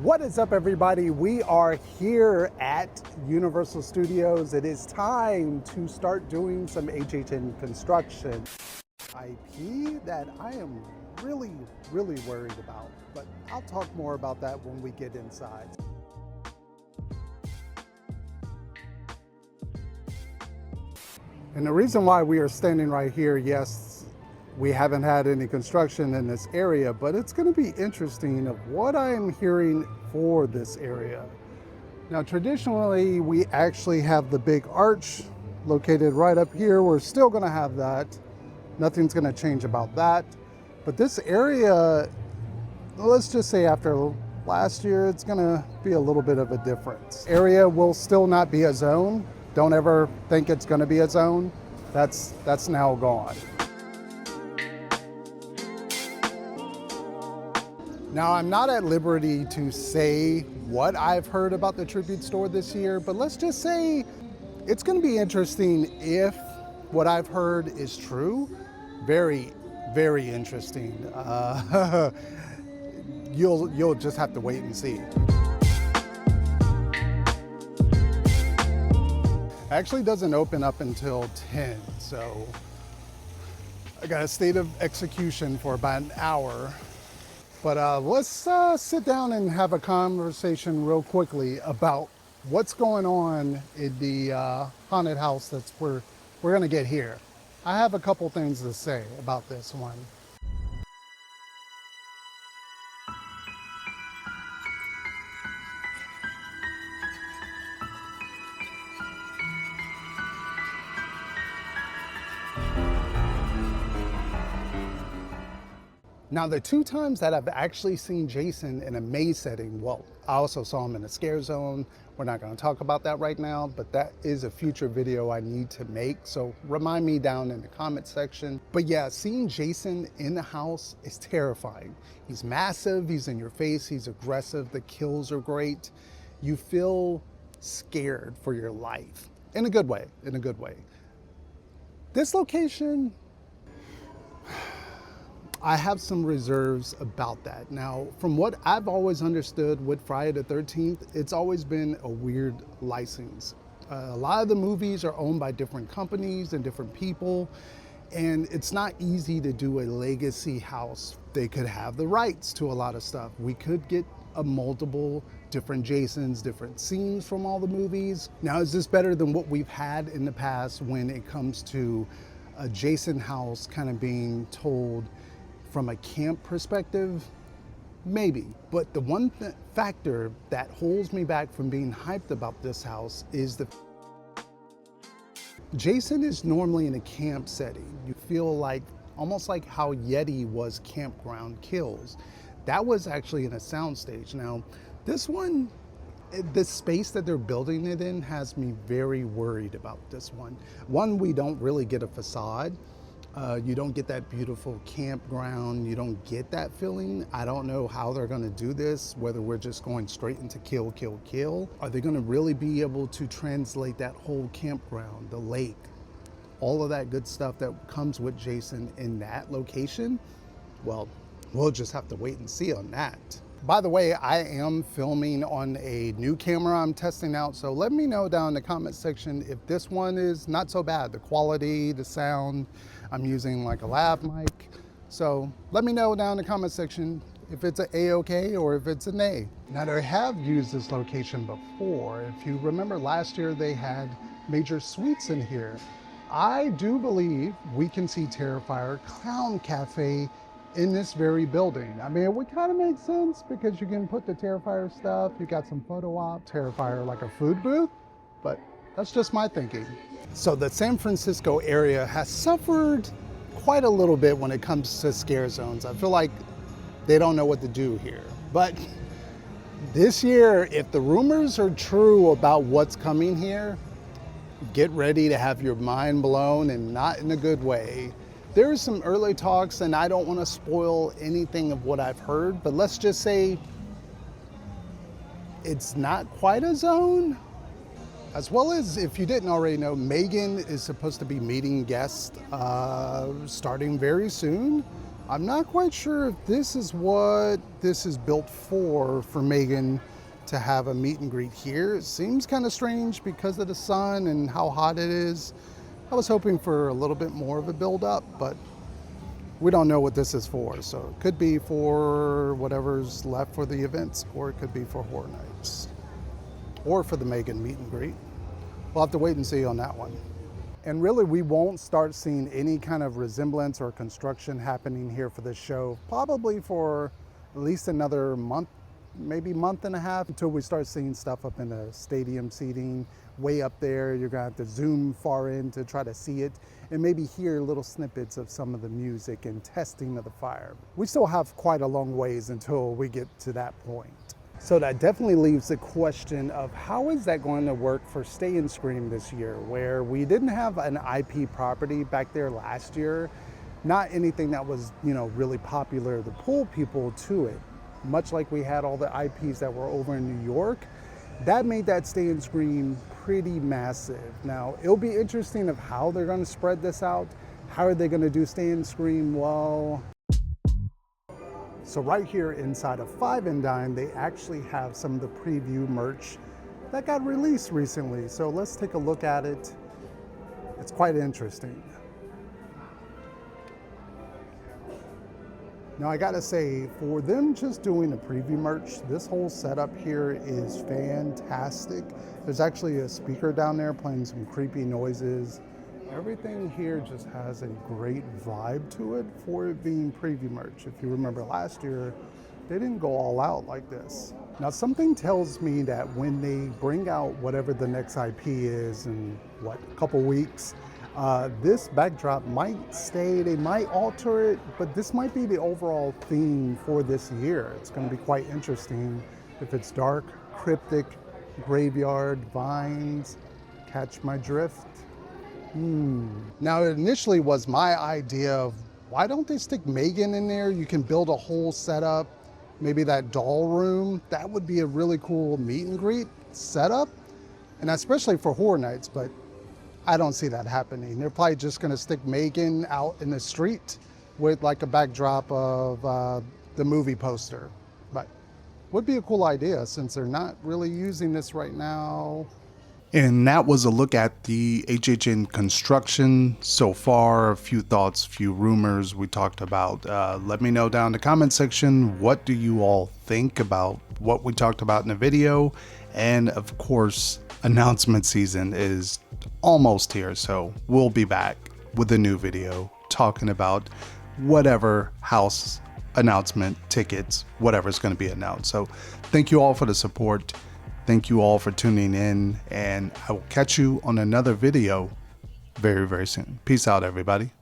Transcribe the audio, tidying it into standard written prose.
What is up, everybody? We are here at Universal Studios. It is time to start doing some HHN construction. IP that I am really worried about, but I'll talk more about that when we get inside. And the reason why we are standing right here, yes, we haven't had any construction in this area, but it's going to be interesting of what I am hearing for this area. Now, traditionally, we actually have the big arch located right up here. We're still going to have that. Nothing's going to change about that. But this area, let's just say after last year, it's going to be a little bit of a difference. Area will still not be a zone. Don't ever think it's going to be a zone. That's now gone. Now, I'm not at liberty to say what I've heard about the tribute store this year, but let's just say it's going to be interesting if what I've heard is true. Very interesting. You'll just have to wait and see. Actually doesn't open up until 10, so I got a state of execution for about an hour. But let's sit down and have a conversation real quickly about what's going on in the haunted house that's we're gonna get here. I have a couple things to say about this one. Now, the two times that I've actually seen Jason in a maze setting, well, I also saw him in a scare zone. We're not going to talk about that right now, but that is a future video I need to make. So remind me down in the comment section. But yeah, seeing Jason in the house is terrifying. He's massive, he's in your face, he's aggressive, the kills are great. You feel scared for your life in a good way, in a good way. This location, I have some reserves about that. Now, from what I've always understood with Friday the 13th, it's always been a weird license. A lot of the movies are owned by different companies and different people, and it's not easy to do a legacy house. They could have the rights to a lot of stuff. We could get a multiple different Jasons, different scenes from all the movies. Now, is this better than what we've had in the past when it comes to a Jason house kind of being told from a camp perspective? Maybe, but the one factor that holds me back from being hyped about this house is the Jason is normally in a camp setting. You feel like almost like how Yeti was Campground Kills. That was actually in a soundstage. Now, this one, the space that they're building it in has me very worried about this one. One, we don't really get a facade. You don't get that beautiful campground. You don't get that feeling. I don't know how they're going to do this, whether we're just going straight into kill, kill, kill. Are they going to really be able to translate that whole campground, the lake, all of that good stuff that comes with Jason in that location? Well, we'll just have to wait and see on that. By the way, I am filming on a new camera I'm testing out, so let me know down in the comment section if this one is not so bad. The quality, the sound, I'm using like a lav mic. So let me know down in the comment section if it's an A-okay or if it's an A. Now, they have used this location before. If you remember last year, they had major suites in here. I do believe we can see Terrifier Clown Cafe in this very building. I mean, it would kind of make sense because you can put the Terrifier stuff, you got some photo op, Terrifier like a food booth, but that's just my thinking. So the San Francisco area has suffered quite a little bit when it comes to scare zones. I feel like they don't know what to do here. But this year, if the rumors are true about what's coming here, get ready to have your mind blown, and not in a good way. There is some early talks, and I don't want to spoil anything of what I've heard, but let's just say it's not quite a zone. As well as, if you didn't already know, Megan is supposed to be meeting guests starting very soon. I'm not quite sure if this is what this is built for Megan to have a meet and greet here. It seems kind of strange because of the sun and how hot it is. I was hoping for a little bit more of a build up, but we don't know what this is for. So it could be for whatever's left for the events, or it could be for Horror Nights, or for the Megan meet and greet. We'll have to wait and see on that one. And really, we won't start seeing any kind of resemblance or construction happening here for this show, probably for at least another month, maybe month and a half, until we start seeing stuff up in the stadium seating, way up there. You're gonna have to zoom far in to try to see it, and maybe hear little snippets of some of the music and testing of the fire. We still have quite a long ways until we get to that point. So that definitely leaves the question of how is that going to work for Stay and Scream this year, where we didn't have an IP property back there last year, not anything that was, really popular to pull people to it, much like we had all the IPs that were over in New York. That made that Stay and Scream pretty massive. Now, it'll be interesting of how they're going to spread this out. How are they going to do Stay and Scream? Well, so right here inside of Five and Dime, they actually have some of the preview merch that got released recently. So let's take a look at it. It's quite interesting. Now I gotta say, for them just doing the preview merch, this whole setup here is fantastic. There's actually a speaker down there playing some creepy noises. Everything here just has a great vibe to it for it being preview merch. If you remember last year, they didn't go all out like this. Now something tells me that when they bring out whatever the next IP is in a couple weeks, this backdrop might stay, they might alter it, but this might be the overall theme for this year. It's gonna be quite interesting if it's dark, cryptic, graveyard, vines, catch my drift. Now it initially was my idea of why don't they stick Megan in there? You can build a whole setup, maybe that doll room. That would be a really cool meet and greet setup, and especially for Horror Nights, but I don't see that happening. They're probably just gonna stick Megan out in the street with like a backdrop of the movie poster. But would be a cool idea since they're not really using this right now. And that was a look at the HHN construction so far. A few thoughts, few rumors we talked about. Let me know down in the comment section, what do you all think about what we talked about in the video? And of course, announcement season is almost here, so we'll be back with a new video talking about whatever house announcement, tickets, whatever's going to be announced. So thank you all for the support. Thank you all for tuning in, and I will catch you on another video very, very soon. Peace out, everybody.